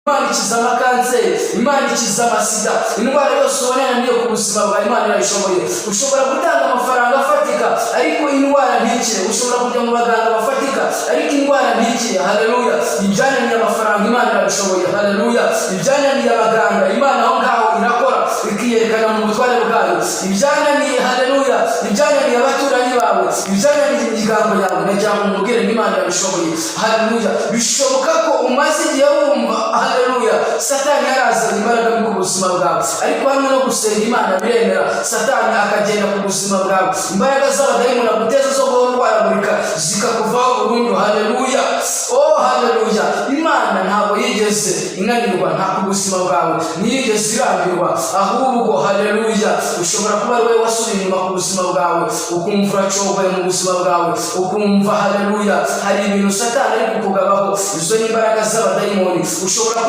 Imana ikiza amakanseri, Imana ikiza amasida, indwara yose ubonana niyo ku buzima bwawe Imana irayishoboye. Ushobora gutanga amafaranga afatika ariko indwara ntikire, ushobora kujya mu baganga bafatika ariko indwara ntikire. Haleluya. Ibyananiye amafaranga Imana irabishoboye. Haleluya. Ibyananiye abaganga Imana aho ngaho irakora ikiyerekana mu butware bwayo. Ibyananiye, haleluya, ibyananiye abaturanyi bawe, ibyananiye imiryango yawe, najya mu mubwire Imana irabishoboye. Haleluya. Bishoboka ko umaze igihe wumva, haleluya, Satani yarazana imbaraga mu buzima bwawe, ariko hamwe no gusenga Imana biremera Satani akagenda ku buzima bwawe. Imbaraga z'abadayimoni aguteza zo guhorwaragurika zikakuvaho burundu. Haleluya. Oh, haleluya. Imana ntabwo yigeze inanirwa, nta ku buzima bwawe ntiyigeze irambirwa, ahubwo haleluya ushobora kuba ari wowe wasubiye inyuma ku buzima bwawe, ukumva uracogoye mu buzima bwawe, ukumva haleluya hari ibintu Satani ari kukugabaho. Izo ni imbaraga z'abadayimoni. Ushobora